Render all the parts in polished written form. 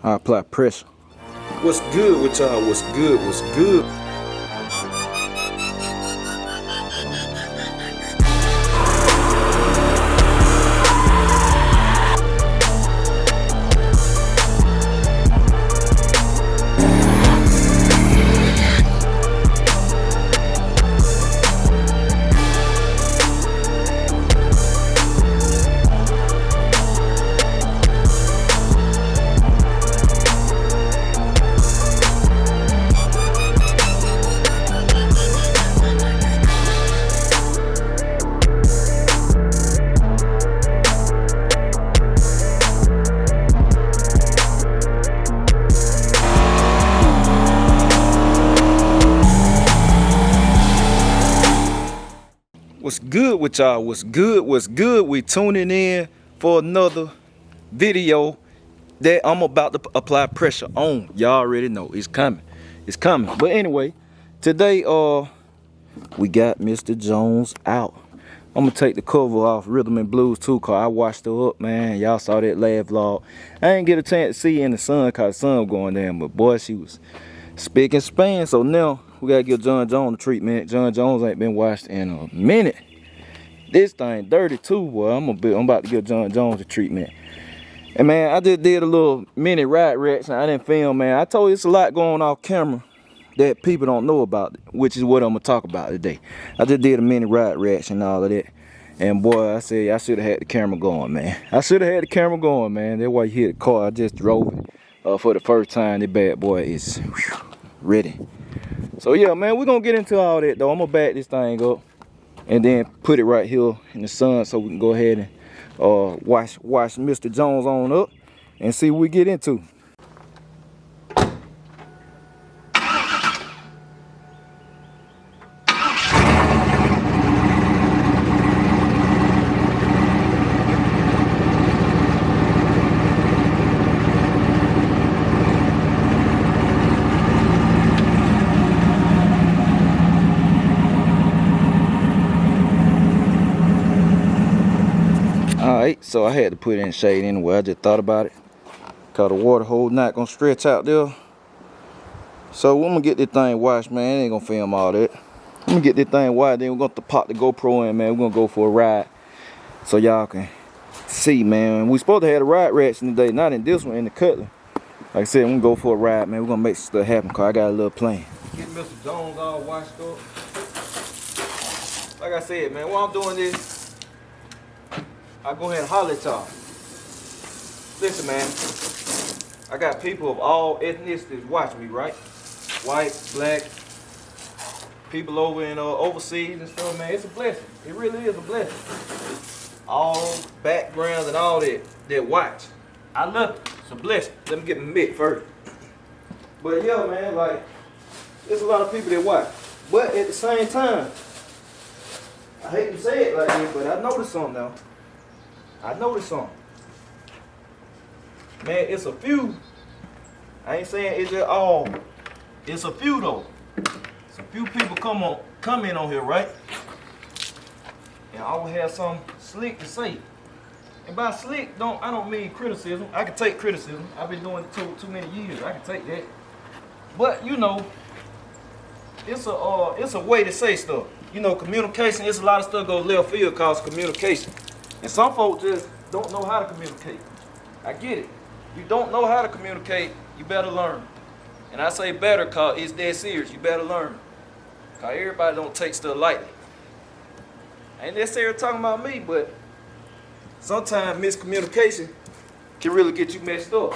I apply pressure. What's good with y'all? What's good? What's good? What's good with y'all? What's good? What's good? We tuning in for another video that I'm about to apply pressure on. Y'all already know it's coming. It's coming. But anyway, today we got Mr. Jones out. I'm gonna take the cover off Rhythm and Blues too, cause I washed her up, man. Y'all saw that last vlog. I didn't get a chance to see her in the sun cause the sun was going down, but boy, she was spick and span. So now we gotta give John Jones a treatment. John Jones ain't been washed in a minute. This thing dirty too, boy. I'm about to give John Jones a treatment. And man, I just did a little mini ride reaction. I didn't film, man. I told you it's a lot going off camera that people don't know about, which is what I'm gonna talk about today. I just did a mini ride reaction and all of that. And boy, I said I should have had the camera going, man. I should have had the camera going, man. That's why you hear the car. I just drove it for the first time. The bad boy is ready. So yeah, man, we're gonna get into all that though. I'm gonna back this thing up and then put it right here in the sun so we can go ahead and wash Mr. Jones on up and see what we get into. Alright, so I had to put it in shade anyway. I just thought about it. Cause the water hole not gonna stretch out there. So I'm gonna get this thing washed, man. I ain't gonna film all that. I'm gonna get this thing washed, then we're gonna pop the GoPro in, man. We're gonna go for a ride. So y'all can see, man. We supposed to have a ride reaction today, not in this one, in the Cutler. Like I said, we're gonna go for a ride, man. We're gonna make stuff happen, cause I got a little plan. Get Mr. Jones all washed up. Like I said, man, while I'm doing this, I go ahead and holler at y'all. Listen, man, I got people of all ethnicities watching me, right? White, black, people over in overseas and stuff, man. It's a blessing. It really is a blessing. All backgrounds and all that watch. I love it. It's a blessing. Let me get my mitt first. But yeah, man, like, there's a lot of people that watch. But at the same time, I hate to say it like this, but I noticed something now. I noticed something. Man, it's a few. I ain't saying it's just all. It's a few though. It's a few people come in on here, right? And I will have some slick to say. And by slick, I don't mean criticism. I can take criticism. I've been doing it too many years. I can take that. But you know, it's a way to say stuff. You know, communication. It's a lot of stuff goes left field cause communication. And some folks just don't know how to communicate. I get it. You don't know how to communicate, you better learn. And I say better cause it's dead serious. You better learn. Cause everybody don't take stuff lightly. I ain't necessarily talking about me, but sometimes miscommunication can really get you messed up.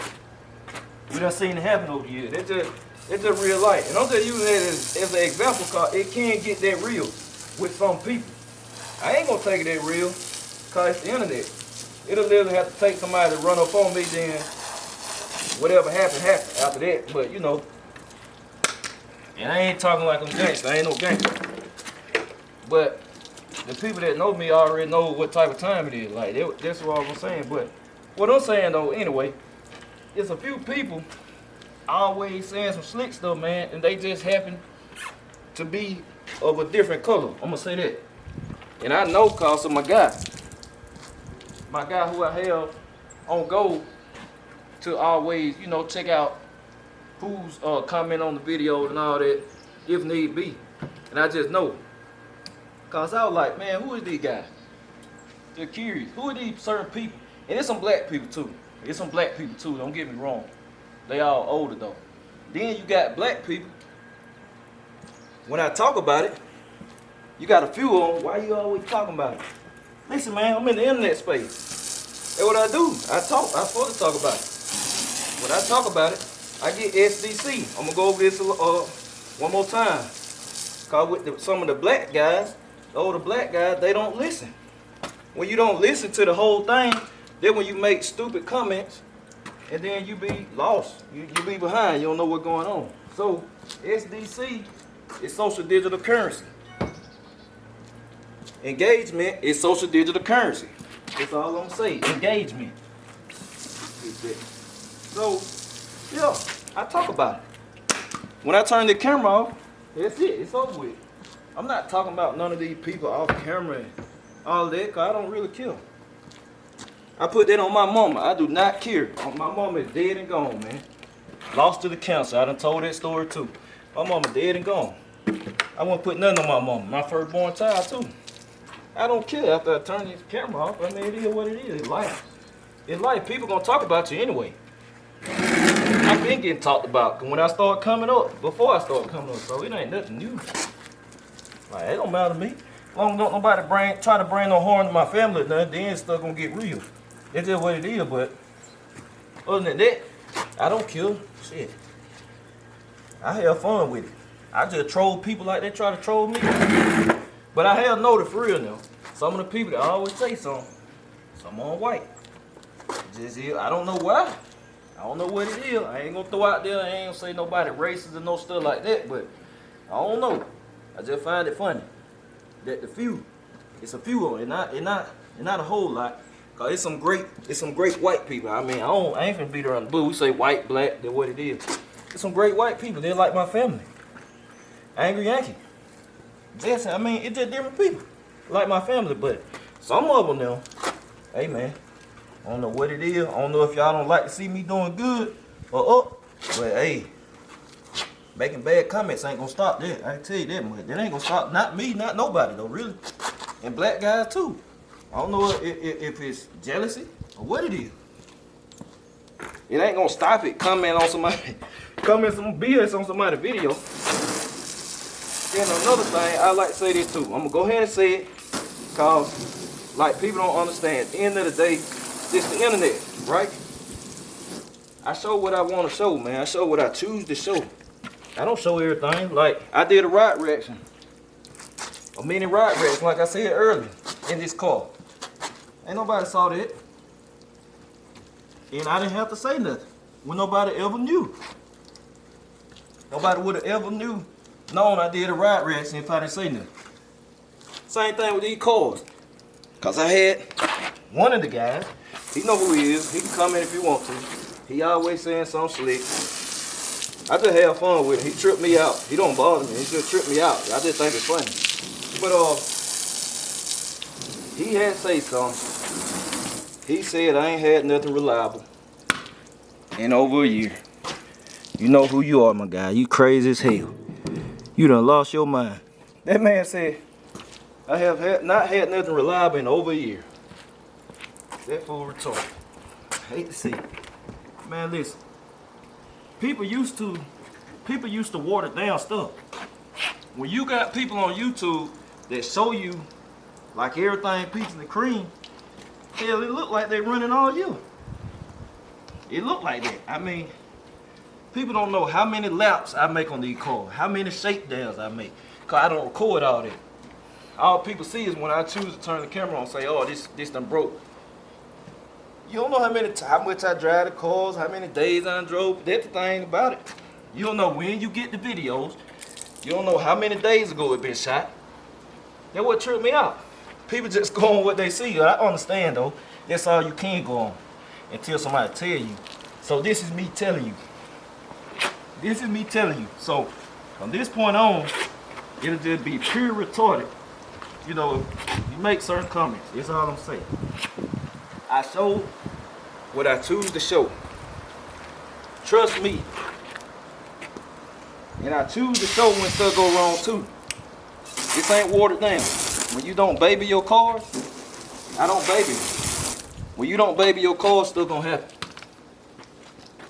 We done seen it happen over the years. It's just real life. And I'm just using it as an example cause it can get that real with some people. I ain't gonna take it that real. Cause it's the internet. It'll literally have to take somebody to run up on me, then whatever happened after that. But you know, and I ain't talking like I'm gangster. I ain't no gangster. But the people that know me already know what type of time it is. Like that's what I'm saying. But what I'm saying though, anyway, it's a few people always saying some slick stuff, man, and they just happen to be of a different color. I'm gonna say that. And I know cause of my guy. My guy who I have on go, to always, you know, check out who's comment on the videos and all that, if need be. And I just know, cause I was like, man, who is these guys? Just curious. Who are these certain people? And it's some black people too. It's some black people too. Don't get me wrong. They all older though. Then you got black people. When I talk about it, you got a few of them. Why you always talking about it? Listen, man, I'm in the internet space. That's what I do. I talk. I'm supposed to talk about it. When I talk about it, I get SDC. I'm gonna go over this one more time. Cause with some of the black guys, the older black guys, they don't listen. When you don't listen to the whole thing, then when you make stupid comments, and then you be lost. You be behind. You don't know what's going on. So SDC is social digital currency. Engagement is social digital currency. That's all I'm gonna say. Engagement. So, yeah, I talk about it. When I turn the camera off, that's it. It's over with. I'm not talking about none of these people off camera and all that, because I don't really care. I put that on my mama. I do not care. My mama is dead and gone, man. Lost to the cancer. I done told that story too. My mama dead and gone. I won't put nothing on my mama. My firstborn child too. I don't care after I turn this camera off. I mean, it is what it is. It's life. It's life. People gonna talk about you anyway. I've been getting talked about when I start coming up, before I start coming up, so it ain't nothing new. Like, it don't matter to me. As long as don't nobody try to bring no harm to my family or nothing, then stuff gonna get real. It's just what it is, but other than that, I don't kill. Shit. I have fun with it. I just troll people like they try to troll me. But I have noticed for real now, some of the people that always say something, some on white. Just I don't know why. I don't know what it is. I ain't gonna throw out there. I ain't gonna say nobody racist or no stuff like that. But I don't know. I just find it funny that the few, it's a few of them, and not a whole lot. Cause it's some great white people. I mean, I ain't finna beat around the bush. We say white, black, that's what it is. It's some great white people. They're like my family. Angry Yankee. Just, I mean, it's just different people. Like my family, but some of them now, hey man, I don't know what it is. I don't know if y'all don't like to see me doing good or up, but hey, making bad comments ain't gonna stop that. I can tell you that much. That ain't gonna stop, not me, not nobody though, really. And black guys too. I don't know if it's jealousy or what it is. It ain't gonna stop it. Comment some BS on somebody's video. Then another thing, I like to say this too. I'm gonna go ahead and say it, cause like people don't understand. At the end of the day, it's the internet, right? I show what I want to show, man. I show what I choose to show. I don't show everything. Like I did a ride reaction, a mini ride reaction, like I said earlier, in this car. Ain't nobody saw that, and I didn't have to say nothing when nobody ever knew. Nobody would have ever known I did a ride reaction if I didn't say nothing. Same thing with these cars. Cause I had one of the guys, he know who he is, he can come in if he want to. He always saying something slick. I just have fun with him. He tripped me out. He don't bother me, he just tripped me out. I just think it's funny. But he had say something. He said I ain't had nothing reliable in over a year. You know who you are, my guy. You crazy as hell. You done lost your mind. That man said, I have not had nothing reliable in over a year. That fool retarded. I hate to see it. Man, listen. People used to water down stuff. When you got people on YouTube that show you like everything peaches and cream, hell, it look like they running all you. It look like that. I mean, people don't know how many laps I make on these cars, how many shakedowns I make, cause I don't record all that. All people see is when I choose to turn the camera on and say, oh, this done broke. You don't know how much I drive the cars, how many days I drove. That's the thing about it. You don't know when you get the videos. You don't know how many days ago it been shot. That's what tripped me out. People just go on what they see. I understand though. That's all you can go on until somebody tell you. So this is me telling you. This is me telling you. So from this point on, it'll just be pure retarded. You know, you make certain comments. That's all I'm saying. I show what I choose to show. Trust me. And I choose to show when stuff go wrong too. This ain't watered down. When you don't baby your cars, I don't baby them. When you don't baby your car, stuff gonna happen.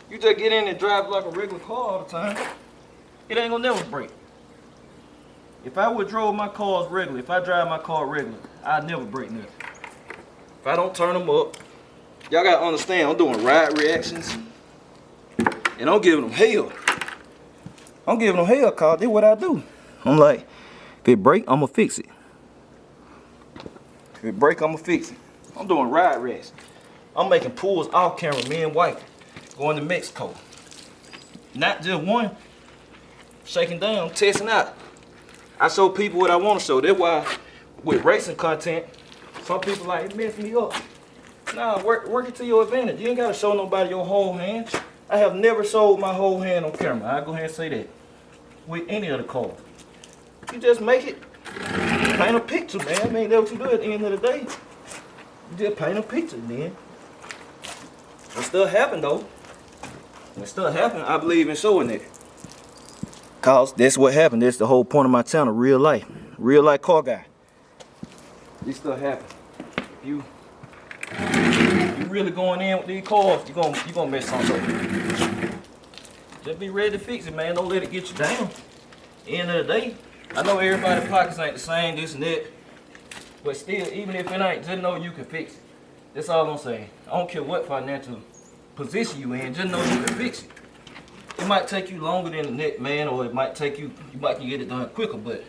You just get in and drive like a regular car all the time, it ain't gonna never break. If I would drove my cars regular, if I drive my car regular, I'd never break nothing. If I don't turn them up, y'all gotta understand, I'm doing ride reactions, and I'm giving them hell. I'm giving them hell, cause this what I do. I'm like, if it break, I'ma fix it. If it break, I'ma fix it. I'm doing ride reactions. I'm making pulls off camera, me and wife, going to Mexico. Not just one, shaking down, testing out. I show people what I want to show. That's why with racing content, some people like, it messed me up. Nah, work it to your advantage. You ain't gotta show nobody your whole hand. I have never showed my whole hand on camera. I'll go ahead and say that. With any other car. You just make it, paint a picture, man. I mean, that's what you do at the end of the day. You just paint a picture, man. When stuff happen though, when stuff happen, I believe in showing it. Cause that's what happened. That's the whole point of my channel, real life car guy. This stuff happen. You really going in with these cars, you gonna mess something up. Just be ready to fix it, man. Don't let it get you down. End of the day, I know everybody's pockets ain't the same, this and that. But still, even if it ain't, just know you can fix it. That's all I'm saying. I don't care what financial position you in, just know you can fix it. It might take you longer than the next man, or it might take you might can get it done quicker, but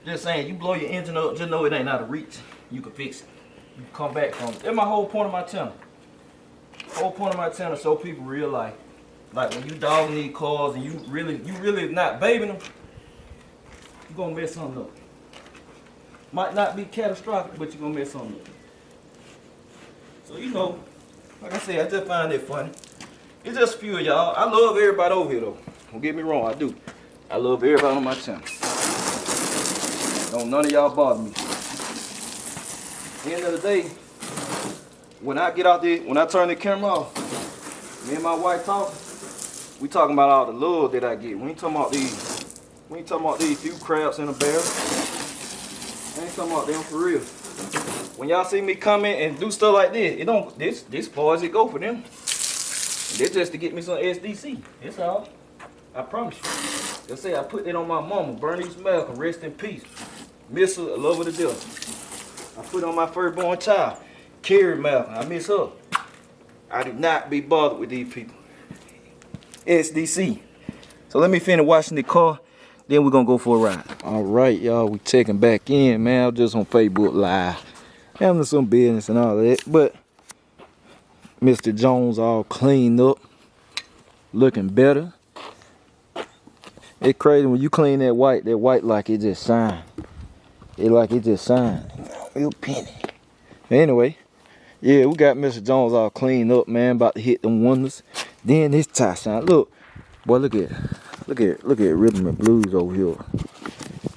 just saying, you blow your engine up, just know it ain't out of reach. You can fix it. You can come back from it. That's my whole point of my channel. Whole point of my channel, show people real life. Like when you dogging these cars and you really not babying them, you're gonna mess something up. Might not be catastrophic, but you're gonna mess something up. So you know, like I said, I just find it funny. It's just a few of y'all. I love everybody over here though. Don't get me wrong, I do. I love everybody on my channel. Don't none of y'all bother me. At the end of the day, when I get out there, when I turn the camera off, me and my wife talking, we talking about all the love that I get. We ain't talking about these few crabs in a barrel. I ain't talking about them for real. When y'all see me come in and do stuff like this, it don't this far as it go for them. That's just to get me some SDC. That's all. I promise you. They say I put that on my mama, Bernice Malcolm, rest in peace. Miss her, I love her to death. I put it on my firstborn child, Carrie Malcolm. I miss her. I do not be bothered with these people. SDC. So let me finish washing the car, then we're gonna go for a ride. All right, y'all, we checking back in, man. I'm just on Facebook Live, having some business and all that, but Mr. Jones all cleaned up, looking better. It's crazy when you clean that white like it just shine. It like it just shine. Real penny. Anyway, yeah, we got Mr. Jones all cleaned up, man. About to hit them wonders. Then this tie shine. Look, boy, look at Rhythm and Blues over here.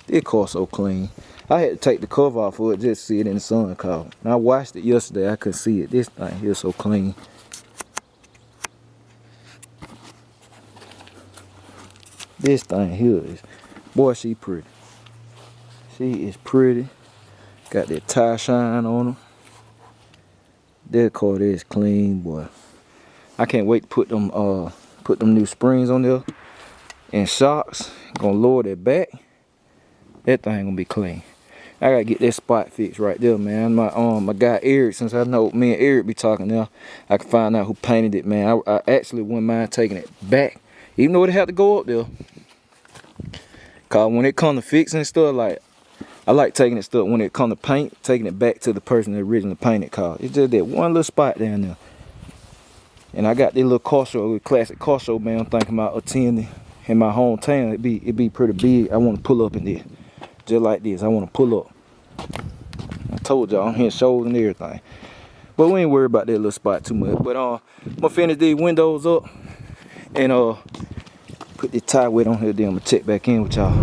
This car so clean. I had to take the cover off for it just to see it in the sun, cause when I watched it yesterday, I couldn't see it. This thing here so clean. This thing here is, boy, she pretty. She is pretty. Got that tie shine on her. That car is clean, boy. I can't wait to put them new springs on there and shocks. Gonna lower that back. That thing gonna be clean. I gotta get that spot fixed right there, man. My guy Eric, since I know me and Eric be talking now, I can find out who painted it, man. I actually wouldn't mind taking it back, even though it had to go up there. Cause when it comes to fixing stuff, like I like taking it stuff when it comes to paint, taking it back to the person that originally painted. Cause it's just that one little spot down there. And I got this little car show, classic car show, man. I'm thinking about attending in my hometown. It'd be pretty big. I want to pull up in there, just like this. I want to pull up. I told y'all I'm hitting shows and everything, but we ain't worried about that little spot too much. But I'm gonna finish these windows up and put the tie wet on here. Then I'm gonna check back in with y'all. All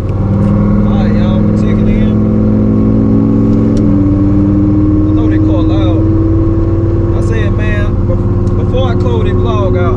right, y'all, I'm gonna check it in. I know they call loud. I said, man, before I close this vlog out,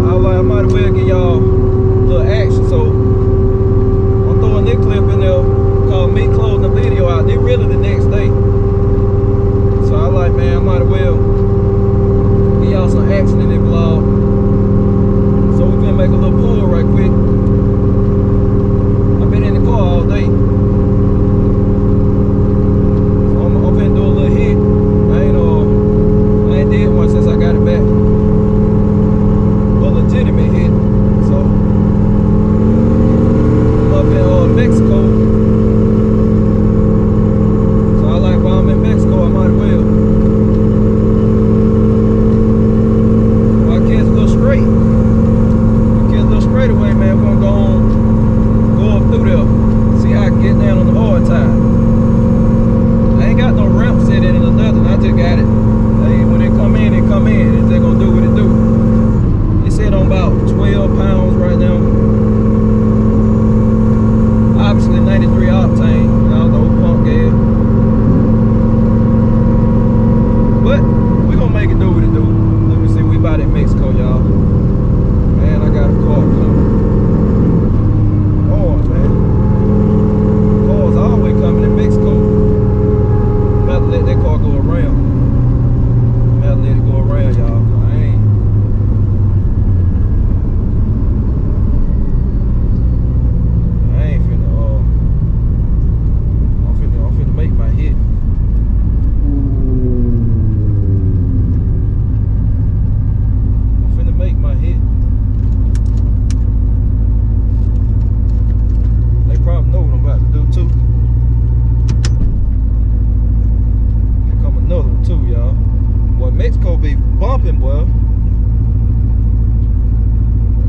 bumping, boy.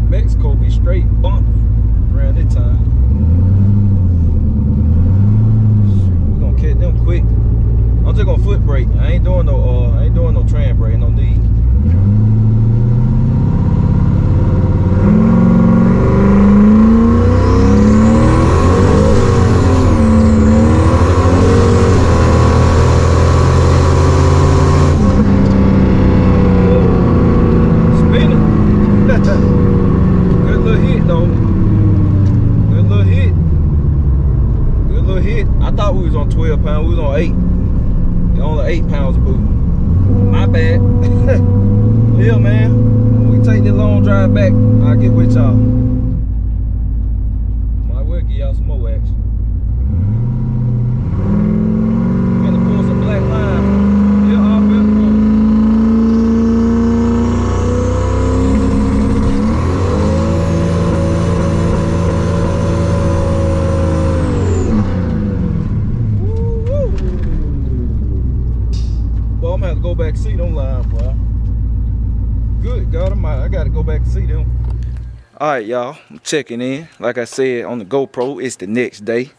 Mexico be straight bumping around this time. We're gonna catch them quick. I'm just gonna foot brake. I ain't doing no tram brake, no need. I thought we was on 12 pounds, we was on 8. Only 8 pounds of boot. My bad. Yeah, man. When we take this long drive back, I'll get with y'all. Might well give y'all some more action. Gonna pull some black line. Yeah, all better. I'm gonna have to go back and see them line, boy. Good God Almighty, I gotta go back and see them. Alright, y'all, I'm checking in. Like I said on the GoPro, it's the next day.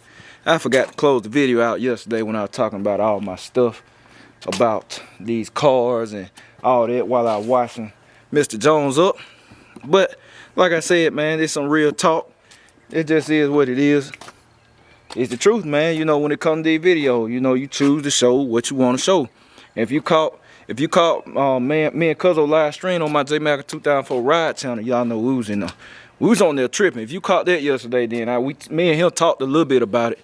I forgot to close the video out yesterday when I was talking about all my stuff about these cars and all that while I was washing Mr. Jones up. But like I said, man, it's some real talk. It just is what it is. It's the truth, man. You know, when it comes to these videos, you know, you choose to show what you want to show. If you caught me and Cuzzo live stream on my J Mac 2004 ride channel, y'all know we was on there tripping. If you caught that yesterday, then me and him talked a little bit about it,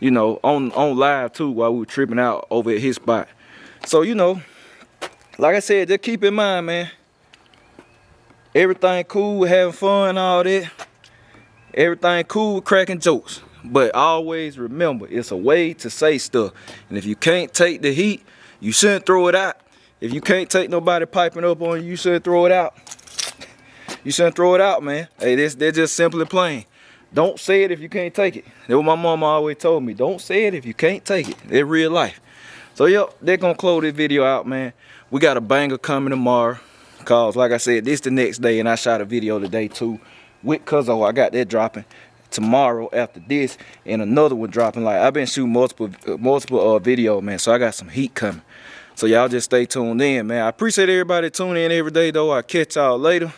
you know, on live too while we were tripping out over at his spot. So, you know, like I said, just keep in mind, man, everything cool with having fun, all that. Everything cool with cracking jokes. But always remember, it's a way to say stuff. And if you can't take the heat, you shouldn't throw it out. If you can't take nobody piping up on you, you shouldn't throw it out. You shouldn't throw it out, man. Hey, they're just simply plain. Don't say it if you can't take it. That's what my mama always told me. Don't say it if you can't take it. It's real life. So, yep, they're going to close this video out, man. We got a banger coming tomorrow. Because, like I said, this the next day, and I shot a video today, too, with Cuzzo. I got that dropping tomorrow after this, and another one dropping. Like, I've been shooting multiple videos, man, so I got some heat coming. So y'all just stay tuned in, man. I appreciate everybody tuning in every day, though. I'll catch y'all later.